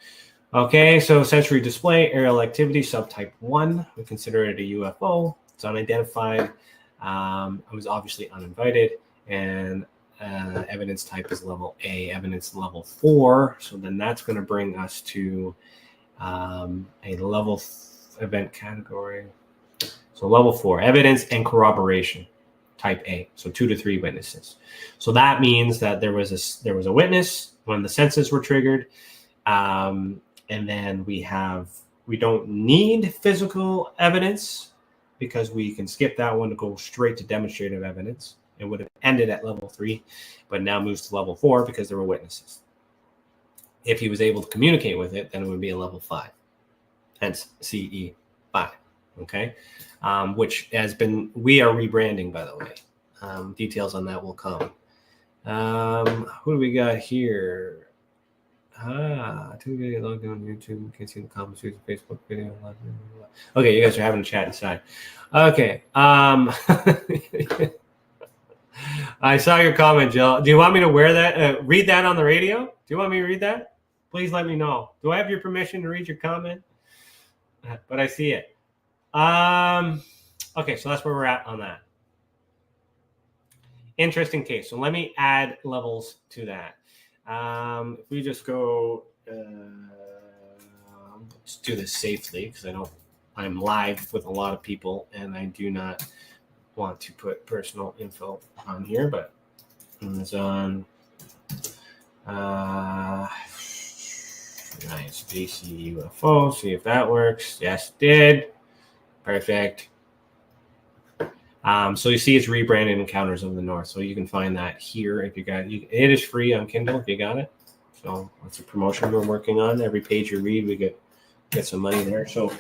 Okay, so sensory display, aerial activity, subtype 1. We consider it a UFO. It's unidentified. It was obviously uninvited, and evidence type is level A, evidence level 4. So then that's going to bring us to a level event category. So level 4, evidence and corroboration, type A. So 2 to 3 witnesses. So that means that there was a witness when the senses were triggered, and then we don't need physical evidence because we can skip that one to go straight to demonstrative evidence. It would have ended at level 3, but now moves to level 4 because there were witnesses. If he was able to communicate with it, then it would be a level 5. Hence CE 5. Okay. Which we are rebranding, by the way. Details on that will come. Who do we got here? Two videos logged on YouTube. You can see the comments, Facebook video. Okay, you guys are having a chat inside. Okay. I saw your comment, Jill. Do you want me to wear that? Read that on the radio? Do you want me to read that? Please let me know. Do I have your permission to read your comment? But I see it. Okay, so that's where we're at on that. Interesting case. So let me add levels to that. If we just go, let's do this safely because I'm live with a lot of people and I do not want to put personal info on here, but Amazon, Ryan Stacey UFO, see if that works. Yes, it did. Perfect. So you see it's rebranded Encounters of the North. So you can find that here if you got it. It is free on Kindle if you got it. So that's a promotion we're working on. Every page you read, we get some money there. So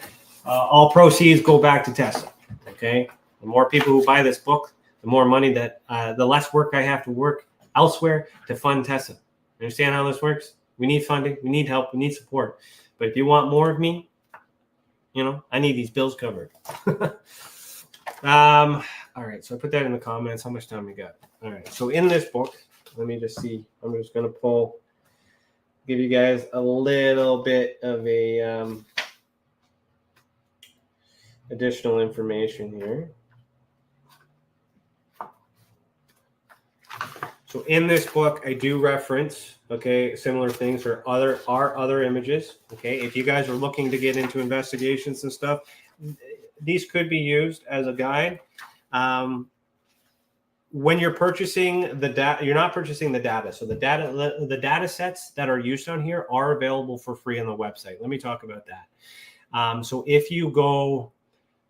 all proceeds go back to Tesla. Okay. The more people who buy this book, the more money that the less work I have to work elsewhere to fund Tesla. Understand how this works? We need funding. We need help. We need support. But if you want more of me, I need these bills covered. All right, so I put that in the comments. How much time we got? All right, so in this book, let me just see. I'm just going to give you guys a little bit of a additional information here. So in this book, I do reference, okay, similar things or other images. Okay, if you guys are looking to get into investigations and stuff, these could be used as a guide. When you're purchasing the data, you're not purchasing the data. So the data sets that are used on here are available for free on the website. Let me talk about that. So if you go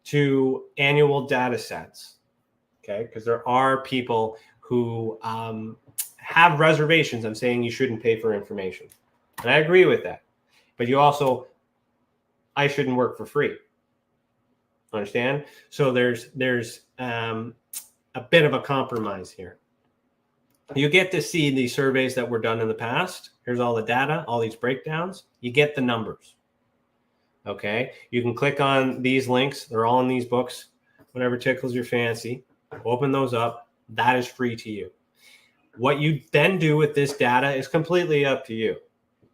to annual data sets, okay, because there are people who have reservations. I'm saying you shouldn't pay for information, and I agree with that. But I shouldn't work for free. Understand? So there's a bit of a compromise here. You get to see these surveys that were done in the past. Here's all the data, all these breakdowns. You get the numbers. Okay. You can click on these links. They're all in these books. Whatever tickles your fancy. Open those up. That is free to you. What you then do with this data is completely up to you.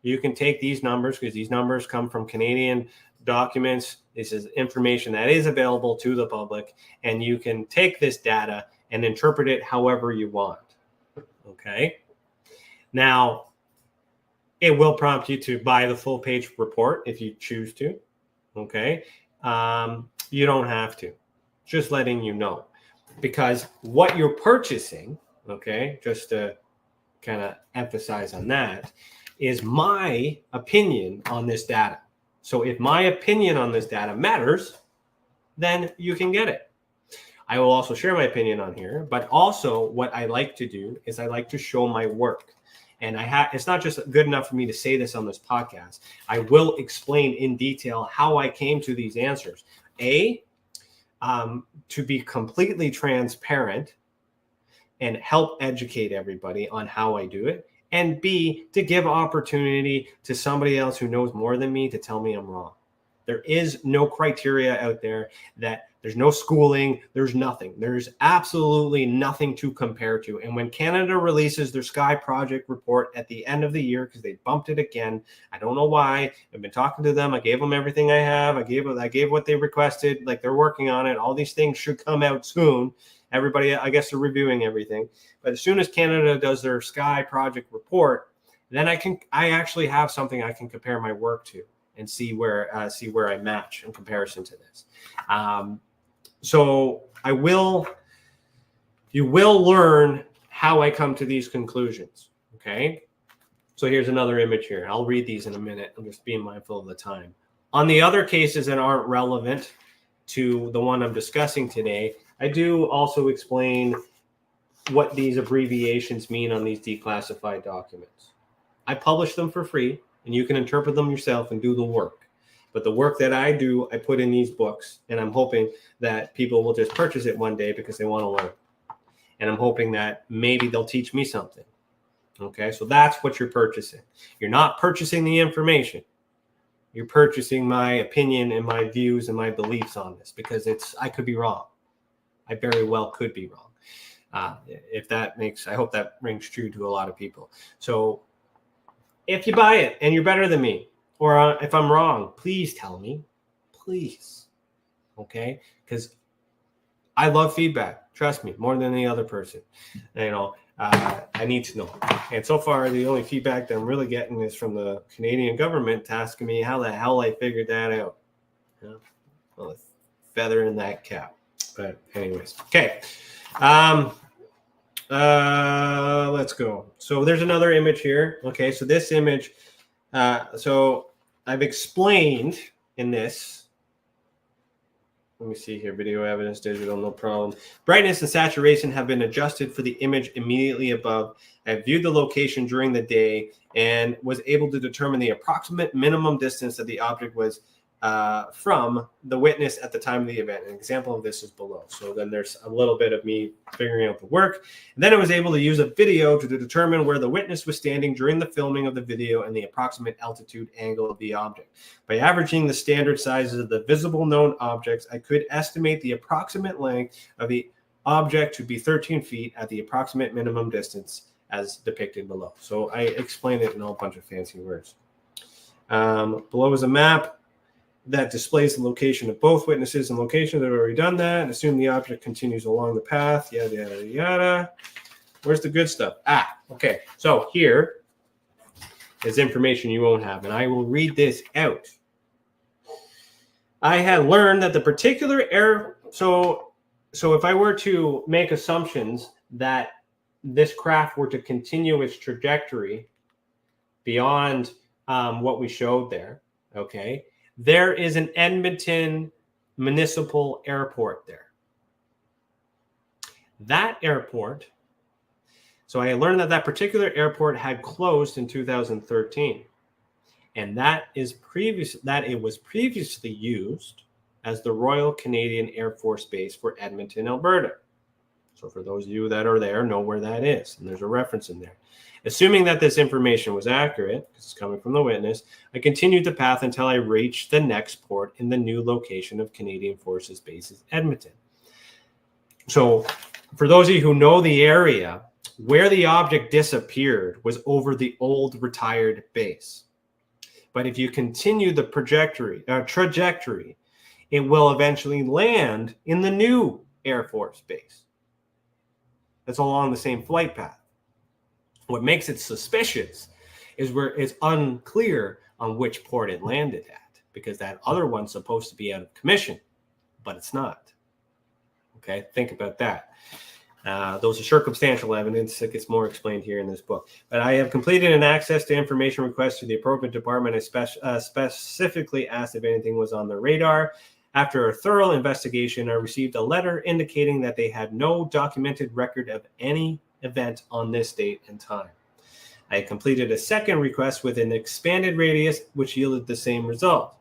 You can take these numbers, because these numbers come from Canadian documents. This is information that is available to the public, and you can take this data and interpret it however you want. Okay. Now, it will prompt you to buy the full page report if you choose to. Okay. You don't have to. Just letting you know, because what you're purchasing, okay, just to kind of emphasize on that, is my opinion on this data. So if my opinion on this data matters, then you can get it. I will also share my opinion on here, but also what I like to do is I like to show my work. And it's not just good enough for me to say this on this podcast. I will explain in detail how I came to these answers. To be completely transparent and help educate everybody on how I do it. And B, to give opportunity to somebody else who knows more than me to tell me I'm wrong. There is no criteria out there, that there's no schooling, there's nothing. There's absolutely nothing to compare to. And when Canada releases their Sky Project report at the end of the year, because they bumped it again, I don't know why. I've been talking to them. I gave them everything I have. I gave what they requested. Like, they're working on it. All these things should come out soon. Everybody, I guess, they're reviewing everything. But as soon as Canada does their Sky Project report, then I actually have something I can compare my work to and see where I match in comparison to this. So you will learn how I come to these conclusions. Okay. So here's another image here. I'll read these in a minute. I'm just being mindful of the time. On the other cases that aren't relevant to the one I'm discussing today, I do also explain what these abbreviations mean on these declassified documents. I publish them for free, and you can interpret them yourself and do the work. But the work that I do, I put in these books, and I'm hoping that people will just purchase it one day because they want to learn. And I'm hoping that maybe they'll teach me something. Okay, so that's what you're purchasing. You're not purchasing the information. You're purchasing my opinion and my views and my beliefs on this, because I could be wrong. I very well could be wrong. I hope that rings true to a lot of people. So if you buy it and you're better than me, or if I'm wrong, please tell me, please. Okay? Because I love feedback. Trust me, more than any other person. I need to know. And so far, the only feedback that I'm really getting is from the Canadian government asking me how the hell I figured that out. Well, feather in that cap. But anyways, okay. Let's go. So there's another image here. Okay, so this image, so I've explained in this. Let me see here. Video evidence, digital, no problem. Brightness and saturation have been adjusted for the image immediately above. I viewed the location during the day and was able to determine the approximate minimum distance that the object was from the witness at the time of the event. An example of this is below. So then there's a little bit of me figuring out the work. And then I was able to use a video to determine where the witness was standing during the filming of the video and the approximate altitude angle of the object. By averaging the standard sizes of the visible known objects, I could estimate the approximate length of the object to be 13 feet at the approximate minimum distance as depicted below. So I explained it in a whole bunch of fancy words. Below is a map that displays the location of both witnesses and locations. I've already done that. And assume the object continues along the path, yada, yada, yada. Where's the good stuff? Okay. So here is information you won't have, and I will read this out. I had learned that the particular error, so if I were to make assumptions that this craft were to continue its trajectory beyond what we showed there, okay, there is an Edmonton Municipal Airport there. That airport, so I learned that that particular airport had closed in 2013, and that it was previously used as the Royal Canadian Air Force Base for Edmonton, Alberta. So for those of you that are there, know where that is, and there's a reference in there. Assuming that this information was accurate, because it's coming from the witness, I continued the path until I reached the next port in the new location of Canadian Forces Bases, Edmonton. So for those of you who know the area, where the object disappeared was over the old retired base. But if you continue the trajectory, it will eventually land in the new Air Force Base. That's along the same flight path. What makes it suspicious is where it's unclear on which port it landed at, because that other one's supposed to be out of commission, but it's not. Okay, think about that. Those are circumstantial evidence that gets more explained here in this book. But I have completed an access to information request to the appropriate department. I specifically asked if anything was on the radar. After a thorough investigation, I received a letter indicating that they had no documented record of any event on this date and time. I completed a second request with an expanded radius, which yielded the same result.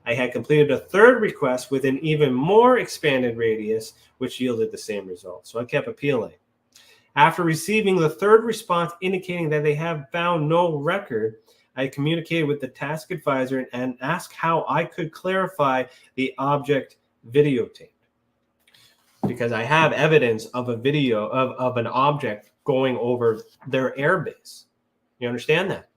I had completed a third request with an even more expanded radius, which yielded the same result. So I kept appealing. After receiving the third response indicating that they have found no record, I communicated with the task advisor and asked how I could clarify the object videotaped. Because I have evidence of a video of an object going over their airbase. You understand that,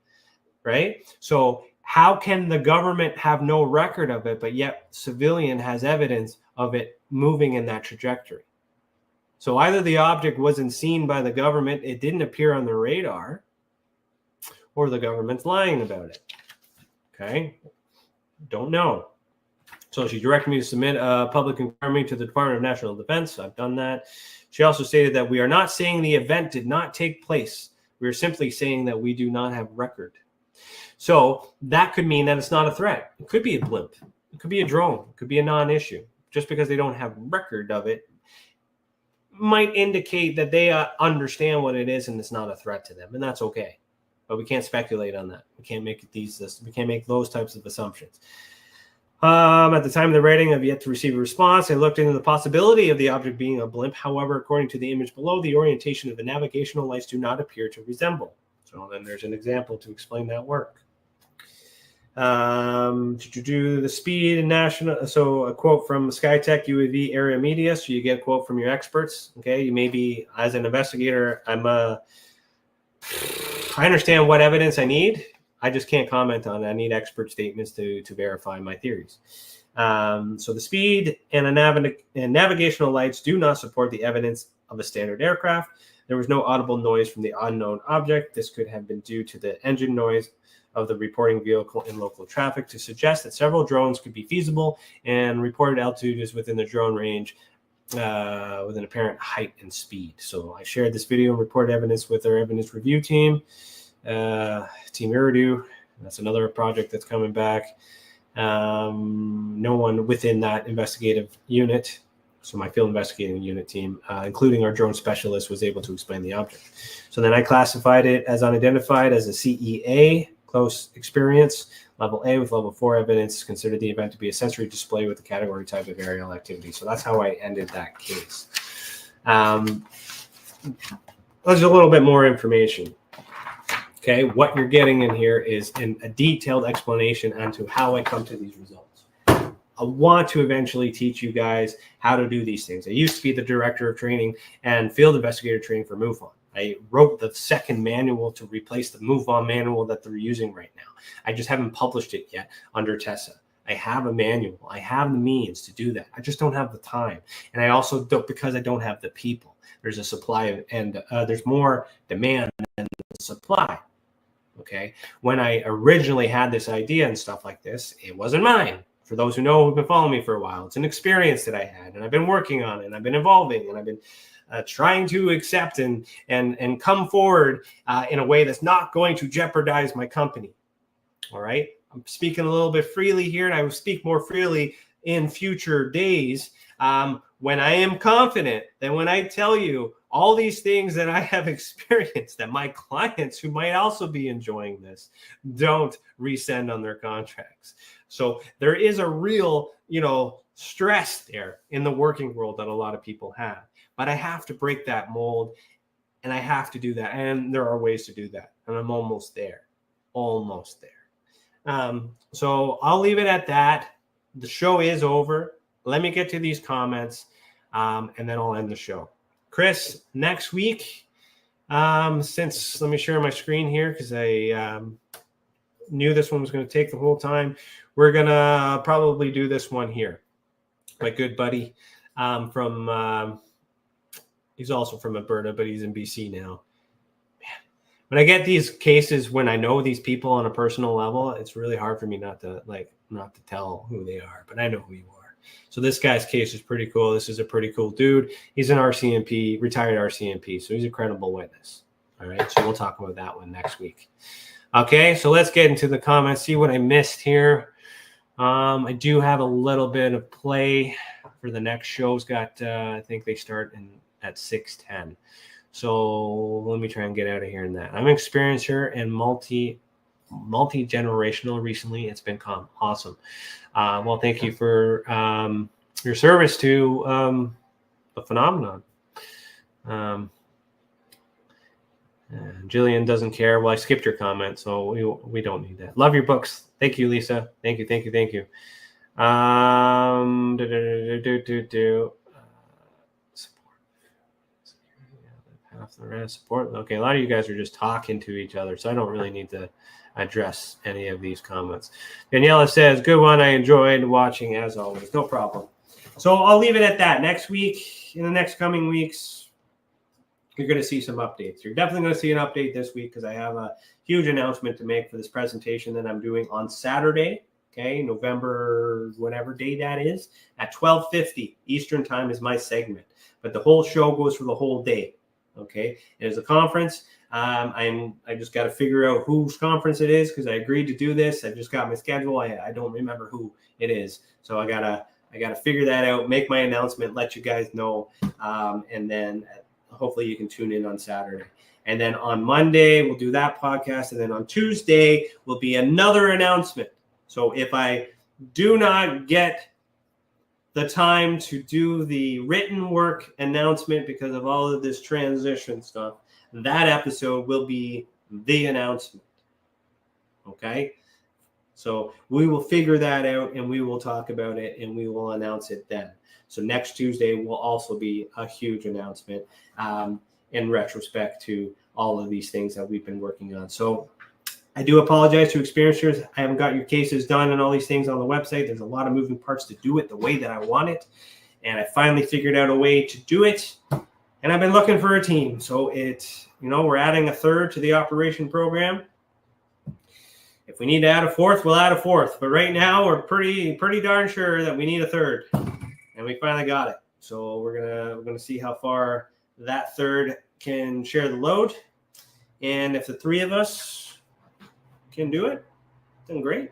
right? So how can the government have no record of it, but yet civilian has evidence of it moving in that trajectory? So either the object wasn't seen by the government, it didn't appear on the radar, or the government's lying about it. Okay? Don't know. So she directed me to submit a public inquiry to the Department of National Defense. I've done that. She also stated that we are not saying the event did not take place. We are simply saying that we do not have record. So that could mean that it's not a threat. It could be a blimp. It could be a drone. It could be a non-issue. Just because they don't have record of it might indicate that they understand what it is and it's not a threat to them, and that's okay. But we can't speculate on that. We can't make those types of assumptions. At the time of the writing, I've yet to receive a response. I looked into the possibility of the object being a blimp. However, according to the image below, the orientation of the navigational lights do not appear to resemble. So then there's an example to explain that work. The speed and national. So a quote from SkyTech UAV Area Media. So you get a quote from your experts. Okay, you may be, as an investigator, I understand what evidence I need. I just can't comment on it. I need expert statements to verify my theories. So the speed and navigational lights do not support the evidence of a standard aircraft. There was no audible noise from the unknown object. This could have been due to the engine noise of the reporting vehicle in local traffic. To suggest that several drones could be feasible and reported altitude is within the drone range with an apparent height and speed. So I shared this video and reported evidence with our evidence review team. Team Iridu, that's another project that's coming back. No one within that investigative unit, so my field investigating unit team, including our drone specialist, was able to explain the object. So then I classified it as unidentified as a CEA, close experience, level A with level 4 evidence, considered the event to be a sensory display with the category type of aerial activity. So that's how I ended that case. There's a little bit more information. Okay, what you're getting in here is a detailed explanation onto how I come to these results. I want to eventually teach you guys how to do these things. I used to be the director of training and field investigator training for MoveOn. I wrote the second manual to replace the MoveOn manual that they're using right now. I just haven't published it yet under Tessa. I have a manual. I have the means to do that. I just don't have the time. And I also don't, because I don't have the people. There's a supply and there's more demand than supply. Okay. When I originally had this idea and stuff like this, it wasn't mine. For those who know, who've been following me for a while, it's an experience that I had, and I've been working on it, and I've been evolving, and I've been trying to accept and come forward in a way that's not going to jeopardize my company. All right. I'm speaking a little bit freely here, and I will speak more freely in future days when I am confident that when I tell you all these things that I have experienced, that my clients who might also be enjoying this don't resend on their contracts. So there is a real, stress there in the working world that a lot of people have. But I have to break that mold, and I have to do that. And there are ways to do that. And I'm almost there. Almost there. So I'll leave it at that. The show is over. Let me get to these comments, and then I'll end the show. Chris, next week, let me share my screen here because I knew this one was going to take the whole time. We're going to probably do this one here. My good buddy he's also from Alberta, but he's in BC now. Man, when I get these cases, when I know these people on a personal level, it's really hard for me not to tell who they are, but I know who you are. So this guy's case is pretty cool. This is a pretty cool dude. He's an RCMP, retired RCMP, so he's a credible witness. All right, so we'll talk about that one next week. Okay, so let's get into the comments, see what I missed here. I do have a little bit of play for the next show's got, I think they start at 6:10. So let me try and get out of here in that. I'm an experiencer and multi-generational recently. It's been awesome. Well, thank you for your service to the phenomenon. Jillian doesn't care. Well, I skipped your comment, so we don't need that. Love your books. Thank you, Lisa. Thank you. Support. Okay, a lot of you guys are just talking to each other, so I don't really need to address any of these comments. Daniela says, good one. I enjoyed watching as always. No problem. So I'll leave it at that. Next week, in the next coming weeks, you're going to see some updates. You're definitely going to see an update this week because I have a huge announcement to make for this presentation that I'm doing on Saturday. Okay, November, whatever day that is, at 12:50 Eastern time is my segment. But the whole show goes for the whole day. Okay, there's a conference. I just got to figure out whose conference it is because I agreed to do this. I just got my schedule. I don't remember who it is, so I gotta figure that out. Make my announcement, let you guys know, and then hopefully you can tune in on Saturday. And then on Monday we'll do that podcast, and then on Tuesday will be another announcement. So if I do not get the time to do the written work announcement because of all of this transition stuff, that episode will be the announcement. Okay? So we will figure that out and we will talk about it and we will announce it then. So next Tuesday will also be a huge announcement in retrospect to all of these things that we've been working on. So I do apologize to experiencers. I haven't got your cases done and all these things on the website. There's a lot of moving parts to do it the way that I want it. And I finally figured out a way to do it. And I've been looking for a team. So we're adding a third to the operation program. If we need to add a fourth, we'll add a fourth. But right now we're pretty darn sure that we need a third. And we finally got it. So we're gonna see how far that third can share the load. And if the three of us can do it, then great.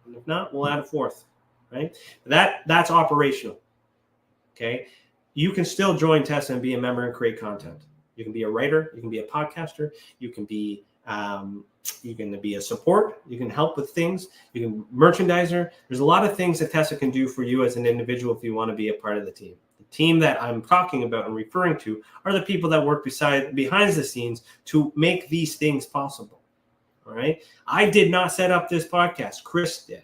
And if not, we'll add a fourth, right? That's operational. Okay. You can still join Tessa and be a member and create content. You can be a writer, you can be a podcaster, you can be a support, you can help with things, you can merchandiser. There's a lot of things that Tessa can do for you as an individual if you want to be a part of the team. The team that I'm talking about and referring to are the people that work behind the scenes to make these things possible. All right. I did not set up this podcast. Chris did.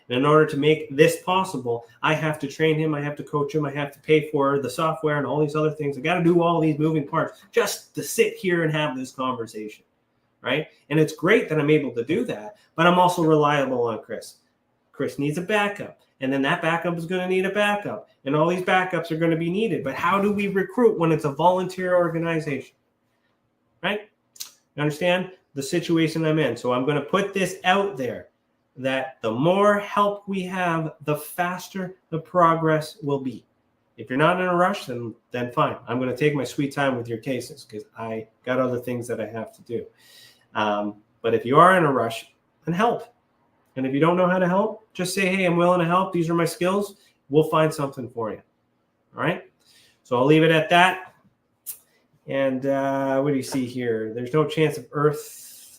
And in order to make this possible, I have to train him, I have to coach him, I have to pay for the software and all these other things. I got to do all these moving parts just to sit here and have this conversation, right? And it's great that I'm able to do that, but I'm also reliable on Chris. Chris needs a backup, and then that backup is going to need a backup, and all these backups are going to be needed. But how do we recruit when it's a volunteer organization, right? You understand the situation I'm in? So I'm going to put this out there, that the more help we have, the faster the progress will be. If you're not in a rush, then fine. I'm going to take my sweet time with your cases because I got other things that I have to do. But if you are in a rush, then help. And if you don't know how to help, just say, hey, I'm willing to help. These are my skills. We'll find something for you. All right? So I'll leave it at that. And what do you see here? There's no chance of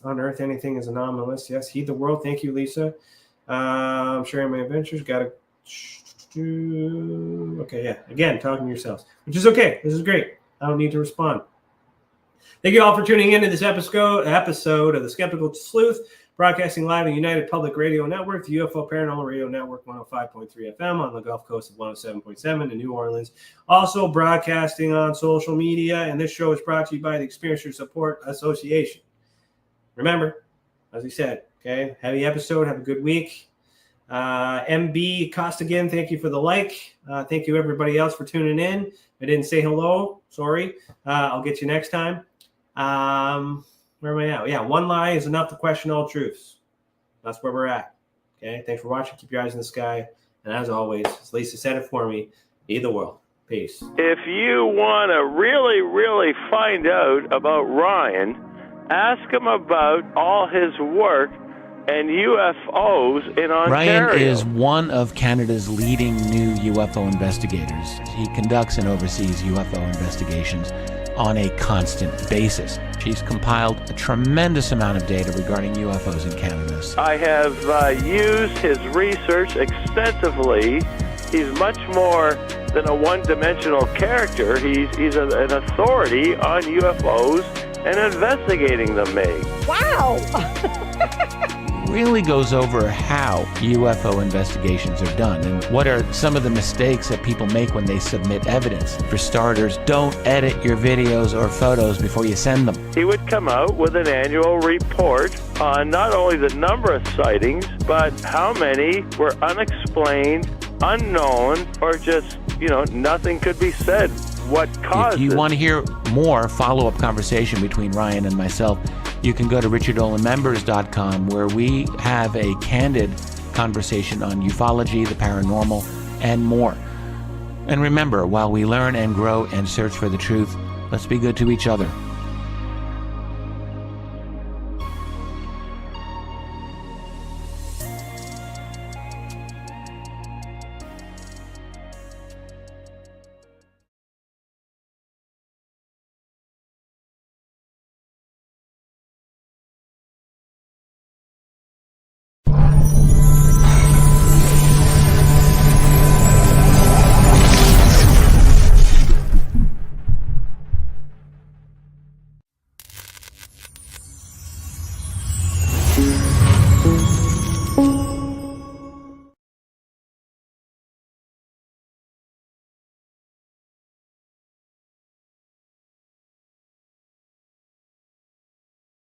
on Earth, anything is anomalous. Yes, heed the world. Thank you, Lisa. I'm sharing my adventures. Got to. Okay, yeah. Again, talking to yourselves, which is okay. This is great. I don't need to respond. Thank you all for tuning in to this episode of The Skeptical Sleuth, broadcasting live on United Public Radio Network, the UFO Paranormal Radio Network, 105.3 FM on the Gulf Coast of 107.7 in New Orleans. Also broadcasting on social media, and this show is brought to you by the Experiencer Support Association. Remember, as we said, okay, heavy episode. Have a good week. MB Costigan, thank you for the like. Thank you, everybody else, for tuning in. I didn't say hello. Sorry. I'll get you next time. Where am I at? Yeah, one lie is enough to question all truths. That's where we're at. Okay, thanks for watching. Keep your eyes in the sky. And as always, as Lisa said it for me, be the world. Peace. If you want to really, really find out about Ryan, ask him about all his work and UFOs in Ontario. Ryan is one of Canada's leading new UFO investigators. He conducts and oversees UFO investigations on a constant basis. He's compiled a tremendous amount of data regarding UFOs in Canada. I have used his research extensively. He's much more than a one-dimensional character. He's an authority on UFOs and investigating them, Meg. Wow! Really goes over how UFO investigations are done and what are some of the mistakes that people make when they submit evidence. For starters, don't edit your videos or photos before you send them. He would come out with an annual report on not only the number of sightings, but how many were unexplained, unknown, or just, nothing could be said. What caused it? If you want to hear more follow-up conversation between Ryan and myself, you can go to richardolanmembers.com, where we have a candid conversation on ufology, the paranormal, and more. And remember, while we learn and grow and search for the truth, let's be good to each other.